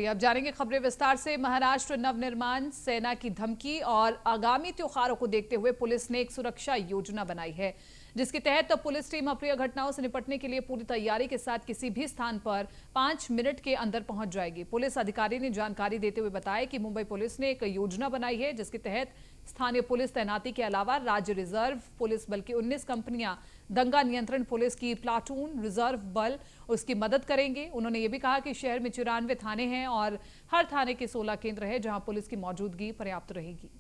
चलिए अब जानेंगे खबरें विस्तार से। महाराष्ट्र नवनिर्माण सेना की धमकी और आगामी त्योहारों को देखते हुए पुलिस ने एक सुरक्षा योजना बनाई है, जिसके तहत पुलिस टीम अप्रिय घटनाओं से निपटने के लिए पूरी तैयारी के साथ किसी भी स्थान पर 5 मिनट के अंदर पहुंच जाएगी। पुलिस अधिकारी ने जानकारी देते हुए बताया कि मुंबई पुलिस ने एक योजना बनाई है, जिसके तहत स्थानीय पुलिस तैनाती के अलावा राज्य रिजर्व पुलिस बल की 19 कंपनियां दंगा नियंत्रण पुलिस की प्लाटून रिजर्व बल उसकी मदद करेंगे। उन्होंने ये भी कहा कि शहर में 94 थाने हैं और हर थाने के 16 केंद्र हैं, जहां पुलिस की मौजूदगी पर्याप्त रहेगी।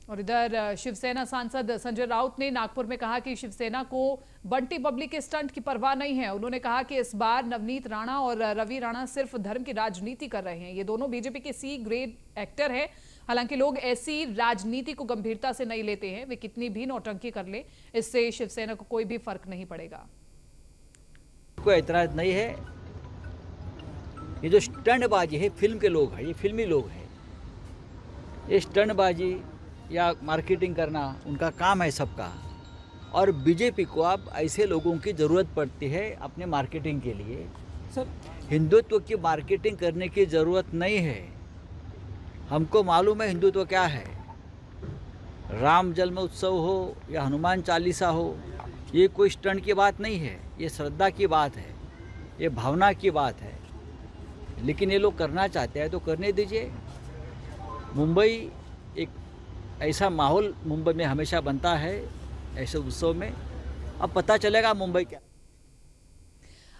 और इधर शिवसेना सांसद संजय राउत ने नागपुर में कहा कि शिवसेना को बंटी बबली के स्टंट की परवाह नहीं है। उन्होंने कहा कि इस बार नवनीत राणा और रवि राणा सिर्फ धर्म की राजनीति कर रहे हैं। ये दोनों बीजेपी के सी ग्रेड एक्टर हैं। हालांकि लोग ऐसी राजनीति को गंभीरता से नहीं लेते हैं। वे कितनी भी नौटंकी कर ले, इससे शिवसेना को कोई भी फर्क नहीं पड़ेगा। कोई एतराज नहीं है। ये जो स्टंटबाजी है, फिल्म के लोग हैं, ये फिल्मी लोग हैं। ये स्टंटबाजी या मार्केटिंग करना उनका काम है सबका। और बीजेपी को अब ऐसे लोगों की ज़रूरत पड़ती है अपने मार्केटिंग के लिए। सर, हिंदुत्व की मार्केटिंग करने की ज़रूरत नहीं है। हमको मालूम है हिंदुत्व क्या है। राम जन्म उत्सव हो या हनुमान चालीसा हो, ये कोई स्टंट की बात नहीं है। ये श्रद्धा की बात है, ये भावना की बात है। लेकिन ये लोग करना चाहते हैं तो करने दीजिए। मुंबई एक ऐसा माहौल मुंबई में हमेशा बनता है ऐसे उत्सव में। अब पता चलेगा मुंबई क्या।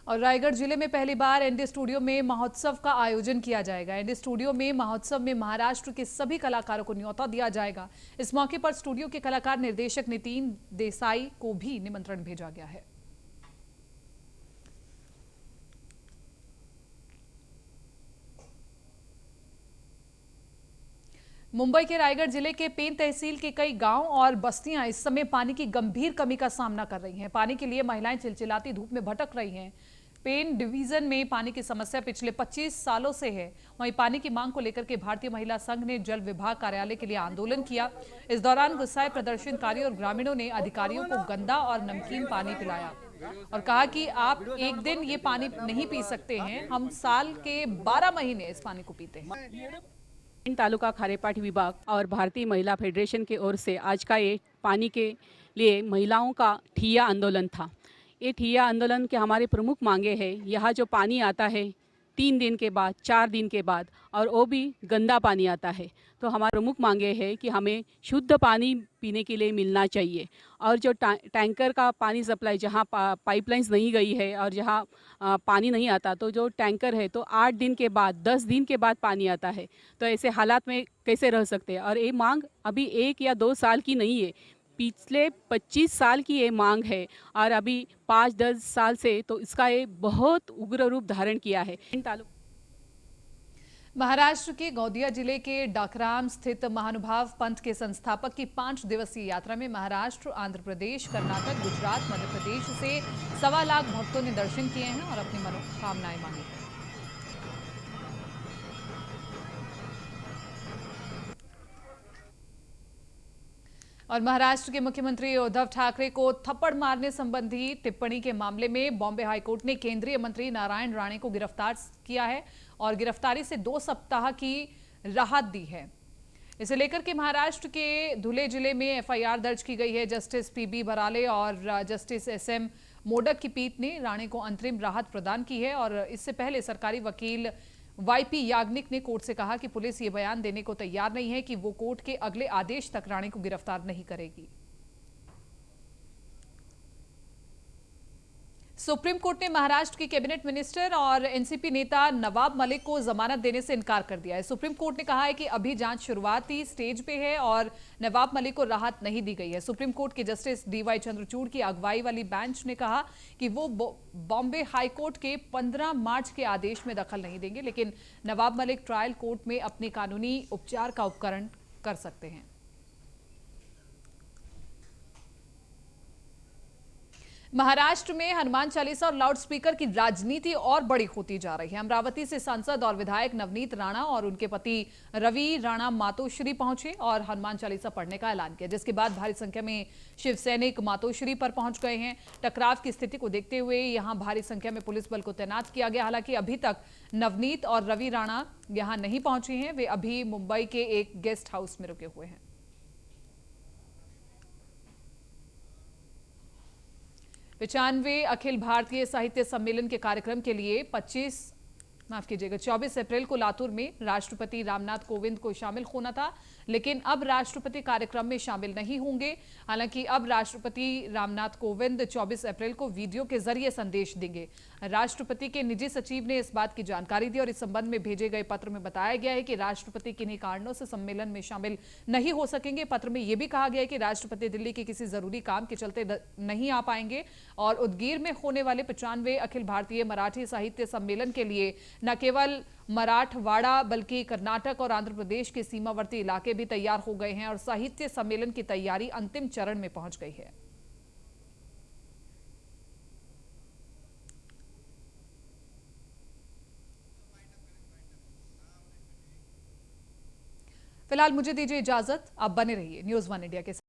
और रायगढ़ जिले में पहली बार एनडी स्टूडियो में महोत्सव का आयोजन किया जाएगा। एनडी स्टूडियो में महोत्सव में महाराष्ट्र के सभी कलाकारों को न्योता दिया जाएगा। इस मौके पर स्टूडियो के कलाकार निर्देशक नितिन देसाई को भी निमंत्रण भेजा गया है। मुंबई के रायगढ़ जिले के पेन तहसील के कई गांव और बस्तियां इस समय पानी की गंभीर कमी का सामना कर रही हैं। पानी के लिए महिलाएं चिलचिलाती धूप में भटक रही हैं। पेन डिवीजन में पानी की समस्या पिछले 25 सालों से है। वहीं पानी की मांग को लेकर के भारतीय महिला संघ ने जल विभाग कार्यालय के लिए आंदोलन किया। इस दौरान गुस्साए प्रदर्शनकारी और ग्रामीणों ने अधिकारियों को गंदा और नमकीन पानी पिलाया और कहा कि आप एक दिन ये पानी नहीं पी सकते हैं, हम साल के 12 महीने इस पानी को पीते हैं। तालुका खारेपाट विभाग और भारतीय महिला फेडरेशन की ओर से आज का ये पानी के लिए महिलाओं का ठिया आंदोलन था। ये ठिया आंदोलन के हमारे प्रमुख मांगे हैं, यहाँ जो पानी आता है 3 दिन के बाद, 4 दिन के बाद, और वो भी गंदा पानी आता है। तो हमारे प्रमुख मांगे हैं कि हमें शुद्ध पानी पीने के लिए मिलना चाहिए। और जो टैंकर का पानी सप्लाई, जहाँ पाइपलाइंस नहीं गई है और जहाँ पानी नहीं आता, तो जो टैंकर है तो 8 दिन के बाद, 10 दिन के बाद पानी आता है। तो ऐसे हालात में कैसे रह सकते हैं। और ये मांग अभी 1 या 2 साल की नहीं है, पिछले 25 साल की ये मांग है। और अभी 5-10 साल से तो इसका ये बहुत उग्र रूप धारण किया है। महाराष्ट्र के गोंदिया जिले के डाकराम स्थित महानुभाव पंथ के संस्थापक की 5 दिवसीय यात्रा में महाराष्ट्र, आंध्र प्रदेश, कर्नाटक, गुजरात, मध्य प्रदेश से 1.25 लाख भक्तों ने दर्शन किए हैं और अपनी मनोकामनाएं मांगी हैं। और महाराष्ट्र के मुख्यमंत्री उद्धव ठाकरे को थप्पड़ मारने संबंधी टिप्पणी के मामले में बॉम्बे हाईकोर्ट ने केंद्रीय मंत्री नारायण राणे को गिरफ्तार किया है और गिरफ्तारी से 2 सप्ताह की राहत दी है। इसे लेकर के महाराष्ट्र के धुले जिले में एफआईआर दर्ज की गई है। जस्टिस पीबी बराले और जस्टिस एसएम मोडक की पीठ ने राणे को अंतरिम राहत प्रदान की है। और इससे पहले सरकारी वकील वाईपी याग्निक ने कोर्ट से कहा कि पुलिस ये बयान देने को तैयार नहीं है कि वो कोर्ट के अगले आदेश तक राणे को गिरफ्तार नहीं करेगी। सुप्रीम कोर्ट ने महाराष्ट्र के कैबिनेट मिनिस्टर और एनसीपी नेता नवाब मलिक को जमानत देने से इनकार कर दिया है। सुप्रीम कोर्ट ने कहा है कि अभी जांच शुरुआती स्टेज पे है और नवाब मलिक को राहत नहीं दी गई है। सुप्रीम कोर्ट के जस्टिस डीवाई चंद्रचूड़ की अगुवाई वाली बेंच ने कहा कि वो बॉम्बे हाईकोर्ट के 15 मार्च के आदेश में दखल नहीं देंगे, लेकिन नवाब मलिक ट्रायल कोर्ट में अपने कानूनी उपचार का उपकरण कर सकते हैं। महाराष्ट्र में हनुमान चालीसा और लाउडस्पीकर की राजनीति और बड़ी होती जा रही है। अमरावती से सांसद और विधायक नवनीत राणा और उनके पति रवि राणा मातोश्री पहुंचे और हनुमान चालीसा पढ़ने का ऐलान किया, जिसके बाद भारी संख्या में शिव सैनिक मातोश्री पर पहुंच गए हैं। टकराव की स्थिति को देखते हुए यहां भारी संख्या में पुलिस बल को तैनात किया गया। हालांकि अभी तक नवनीत और रवि राणा यहां नहीं पहुंचे हैं, वे अभी मुंबई के एक गेस्ट हाउस में रुके हुए हैं। 95वें अखिल भारतीय साहित्य सम्मेलन के कार्यक्रम के लिए 24 अप्रैल को लातूर में राष्ट्रपति रामनाथ कोविंद को शामिल होना था, लेकिन अब राष्ट्रपति कार्यक्रम में शामिल नहीं होंगे। हालांकि अब राष्ट्रपति रामनाथ कोविंद 24 अप्रैल को वीडियो के जरिए संदेश देंगे। राष्ट्रपति के निजी सचिव ने इस बात की जानकारी दी और इस संबंध में भेजे गए पत्र में बताया गया है कि राष्ट्रपति किन्हीं कारणों से सम्मेलन में शामिल नहीं हो सकेंगे। पत्र में यह भी कहा गया है कि राष्ट्रपति दिल्ली के किसी जरूरी काम के चलते नहीं आ पाएंगे और उदगीर में होने वाले 95वें अखिल भारतीय मराठी साहित्य सम्मेलन के लिए न केवल मराठवाड़ा बल्कि कर्नाटक और आंध्र प्रदेश के सीमावर्ती इलाके भी तैयार हो गए हैं और साहित्य सम्मेलन की तैयारी अंतिम चरण में पहुंच गई है। फिलहाल मुझे दीजिए इजाजत, आप बने रहिए न्यूज़ 1 इंडिया के साथ।